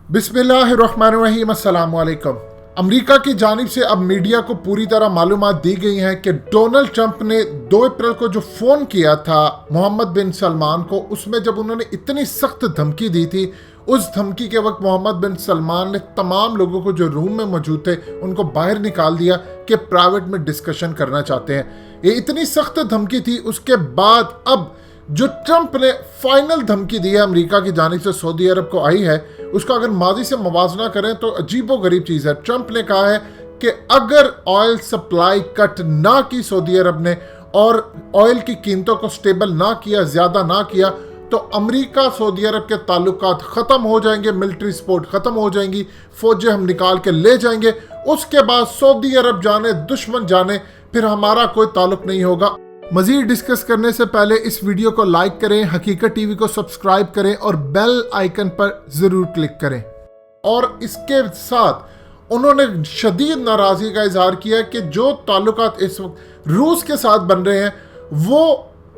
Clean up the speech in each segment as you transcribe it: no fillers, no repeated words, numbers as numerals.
बिस्मिल्लाहिर्रहमानिर्रहीम, अस्सलाम वालेकुम। अमेरिका की जानिब से अब मीडिया को पूरी तरह मालूमात दी गई हैं कि डोनाल्ड ट्रंप ने 2 अप्रैल को जो फ़ोन किया था मोहम्मद बिन सलमान को, उसमें जब उन्होंने इतनी सख्त धमकी दी थी, उस धमकी के वक्त मोहम्मद बिन सलमान ने तमाम लोगों को जो रूम में मौजूद थे उनको बाहर निकाल दिया कि प्राइवेट में डिस्कशन करना चाहते हैं। ये इतनी सख्त धमकी थी। उसके बाद अब जो ट्रंप ने फाइनल धमकी दी है अमेरिका की जानिब से सऊदी अरब को आई है, उसका अगर माजी से मुवाजना करें तो अजीबो गरीब चीज़ है। ट्रंप ने कहा है कि अगर ऑयल सप्लाई कट ना की सऊदी अरब ने और ऑयल की कीमतों को स्टेबल ना किया, ज़्यादा ना किया, तो अमेरिका सऊदी अरब के ताल्लुकात ख़त्म हो जाएंगे, मिलिट्री सपोर्ट ख़त्म हो जाएंगी, फ़ौजें हम निकाल के ले जाएंगे। उसके बाद सऊदी अरब जाने, दुश्मन जाने, फिर हमारा कोई ताल्लुक नहीं होगा। मज़ीद डिस्कस करने से पहले इस वीडियो को लाइक करें, हकीकत टीवी को सब्सक्राइब करें और बेल आइकन पर ज़रूर क्लिक करें। और इसके साथ उन्होंने शदीद नाराज़गी का इजहार किया कि जो ताल्लुकात इस वक्त रूस के साथ बन रहे हैं वो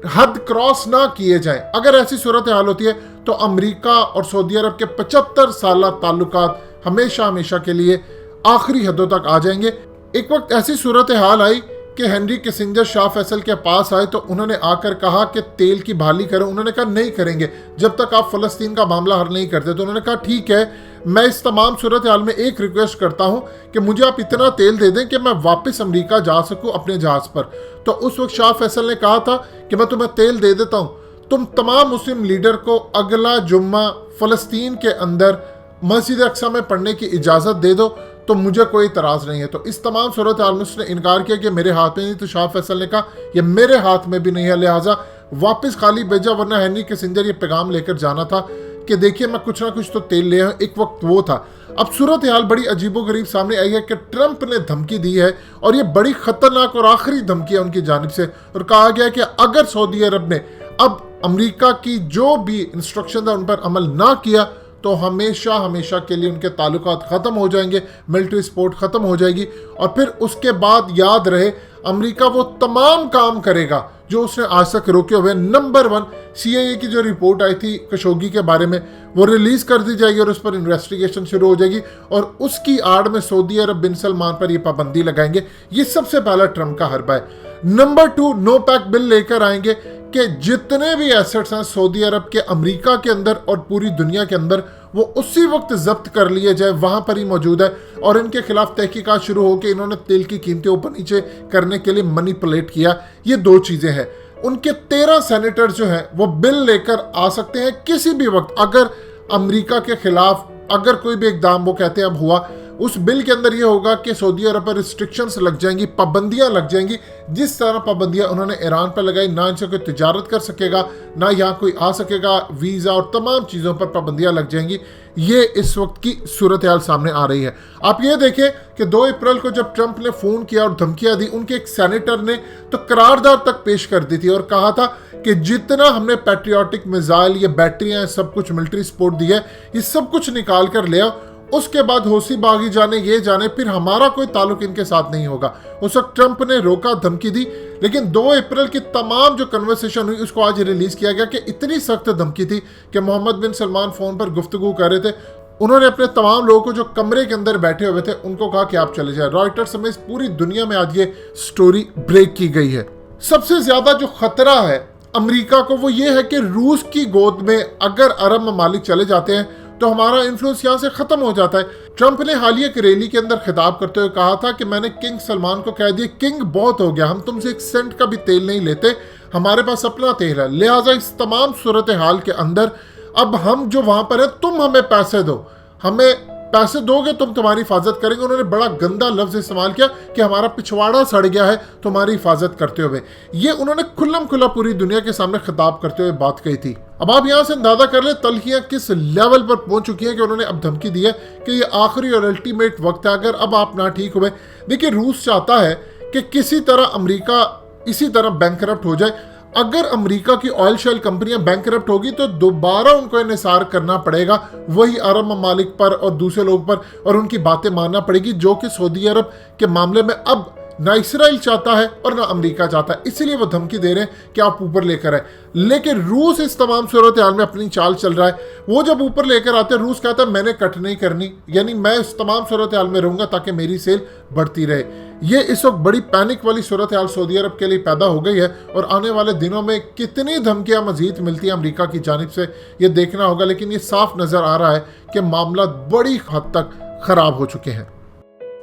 हद क्रॉस ना किए जाएं। अगर ऐसी सूरत हाल होती है तो अमेरिका और सऊदी अरब के 75 साल ताल्लुकात हमेशा हमेशा के लिए आखिरी हदों तक आ जाएंगे। एक वक्त ऐसी सूरत हाल आई कि हेनरी किसिंजर शाह फैसल के पास आए तो उन्होंने आकर कहा कि तेल की बहाली करो। उन्होंने कहा नहीं करेंगे जब तक आप फ़लस्तीन का मामला हल नहीं करते। तो उन्होंने कहा ठीक है, मैं इस तमाम सूरत हाल में एक रिक्वेस्ट करता हूं कि मुझे आप इतना तेल दे दें कि मैं वापस अमेरिका जा सकूं अपने जहाज़ पर। तो उस वक्त शाह फैसल ने कहा था कि मैं तुम्हें तेल दे देता हूं, तुम तमाम मुस्लिम लीडर को अगला जुम्मा फ़लस्तीन के अंदर मस्जिद अक्सा में पढ़ने की इजाज़त दे दो, तो मुझे कोई इतराज़ नहीं है। तो इस तमाम सूरत हाल में उसने इनकार किया कि मेरे हाथ में नहीं। तो शाह फैसल ने कहा यह मेरे हाथ में भी नहीं है, लिहाजा वापस खाली भेजा, वरना हेनरी किसिंजर ये पैगाम लेकर जाना था कि देखिए मैं कुछ ना कुछ तो तेल ले आऊं। एक वक्त वो था। अब सूरत हाल बड़ी अजीबो गरीब सामने आई है कि ट्रंप ने धमकी दी है और ये बड़ी खतरनाक और आखिरी धमकी है उनकी जानिब से। और कहा गया कि अगर सऊदी अरब ने अब अमेरिका की जो भी इंस्ट्रक्शन था उन पर अमल ना किया तो हमेशा हमेशा के लिए उनके ताल्लुकात ख़त्म हो जाएंगे, मिलिट्री सपोर्ट ख़त्म हो जाएगी। और फिर उसके बाद याद रहे अमेरिका वो तमाम काम करेगा जो उसने आज तक रोके हुए। नंबर 1, CIA की जो रिपोर्ट आई थी खशोगी के बारे में वो रिलीज़ कर दी जाएगी और उस पर इन्वेस्टिगेशन शुरू हो जाएगी और उसकी आड़ में सऊदी अरब बिन सलमान पर ये पाबंदी लगाएंगे। ये सबसे पहला ट्रंप का हरबा है। नंबर 2, नो पैक बिल लेकर आएंगे कि जितने भी एसेट्स हैं सऊदी अरब के अमेरिका के अंदर और पूरी दुनिया के अंदर वो उसी वक्त जब्त कर लिए जाए, वहाँ पर ही मौजूद है। और इनके खिलाफ तहकीकात शुरू हो के इन्होंने तेल की कीमतें ऊपर नीचे करने के लिए मनीपुलेट किया। ये 2 चीज़ें हैं। उनके 13 सेनेटर जो हैं वो बिल लेकर आ सकते हैं किसी भी वक्त। अगर अमेरिका के खिलाफ अगर कोई भी इकदाम वो कहते हैं अब हुआ, उस बिल के अंदर ये होगा कि सऊदी अरब पर रिस्ट्रिक्शंस लग जाएंगी, पाबंदियां लग जाएंगी। जिस तरह पाबंदियां उन्होंने ईरान पर लगाई, ना इनसे कोई तिजारत कर सकेगा, ना यहाँ कोई आ सकेगा, वीज़ा और तमाम चीज़ों पर पाबंदियां लग जाएंगी। ये इस वक्त की सूरत हाल सामने आ रही है। आप ये देखें कि 2 अप्रैल को जब ट्रंप ने फ़ोन किया और धमकियां दी, उनके एक सेनेटर ने तो करारदाद तक पेश कर दी थी और कहा था कि जितना हमने पैट्रियोटिक मिसाइल, ये बैटरियाँ, सब कुछ मिलिट्री सपोर्ट दिया है, ये सब कुछ निकाल कर ले आओ। उसके बाद होशी बागी जाने ये जाने, फिर हमारा कोई ताल्लुक इनके साथ नहीं होगा। उस वक्त ट्रंप ने रोका, धमकी दी, लेकिन 2 अप्रैल की तमाम जो कन्वर्सेशन हुई उसको आज रिलीज किया गया कि इतनी सख्त धमकी थी कि मोहम्मद बिन सलमान फ़ोन पर गुफ्तगू कर रहे थे। उन्होंने अपने तमाम लोगों को जो कमरे के अंदर बैठे हुए थे उनको कहा कि आप चले जाए। रॉयटर्स समेत पूरी दुनिया में आज ये स्टोरी ब्रेक की गई है। सबसे ज़्यादा जो खतरा है अमेरिका को वो ये है कि रूस की गोद में अगर अरब ममालिक चले जाते हैं तो हमारा इन्फ्लुएंस यहाँ से ख़त्म हो जाता है। ट्रंप ने हालिया एक रैली के अंदर खिताब करते हुए कहा था कि मैंने किंग सलमान को कह दिया, किंग बहुत हो गया, हम तुमसे 1 सेंट का भी तेल नहीं लेते, हमारे पास अपना तेल है। लिहाजा इस तमाम सूरत हाल के अंदर अब हम जो वहाँ पर है, तुम हमें पैसे दो, हमें पैसे दोगे तुम तुम्हारी हिफाजत करेंगे। उन्होंने बड़ा गंदा लफ्ज़ इस्तेमाल किया कि हमारा पिछवाड़ा सड़ गया है तुम्हारी हिफाजत करते हुए। ये उन्होंने खुल्लम खुल्ला पूरी दुनिया के सामने खिताब करते हुए बात कही थी। अब आप यहाँ से अंदाजा कर ले तलखियाँ किस लेवल पर पहुँच चुकी हैं कि उन्होंने अब धमकी दी है कि ये आखिरी और अल्टीमेट वक्त है, अगर अब आप ना ठीक हुए। देखिए रूस चाहता है कि किसी तरह अमेरिका इसी तरह बैंकरप्ट हो जाए। अगर अमेरिका की ऑयल शेल कंपनियां बैंकरप्ट होगी तो दोबारा उनको इन्हिसार करना पड़ेगा वही अरब ममालिक पर और दूसरे लोग पर, और उनकी बातें मानना पड़ेगी जो कि सऊदी अरब के मामले में अब ना इसराइल चाहता है और ना अमेरिका चाहता है, इसीलिए वो धमकी दे रहे हैं कि आप ऊपर लेकर आए। लेकिन रूस इस तमाम सूरत हाल में अपनी चाल चल रहा है। वो जब ऊपर लेकर आते हैं, रूस कहता है मैंने कट नहीं करनी, यानी मैं इस तमाम सूरत हाल में रहूंगा ताकि मेरी सेल बढ़ती रहे। ये इस वक्त बड़ी पैनिक वाली सूरत हाल सऊदी अरब के लिए पैदा हो गई है, और आने वाले दिनों में कितनी धमकियां मजीद मिलती है अमेरिका की जानिब से ये देखना होगा। लेकिन ये साफ नजर आ रहा है कि मामला बड़ी हद तक खराब हो चुके हैं।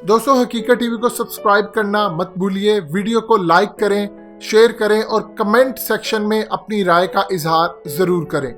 दोस्तों, हकीकत टीवी को सब्सक्राइब करना मत भूलिए, वीडियो को लाइक करें, शेयर करें और कमेंट सेक्शन में अपनी राय का इजहार जरूर करें।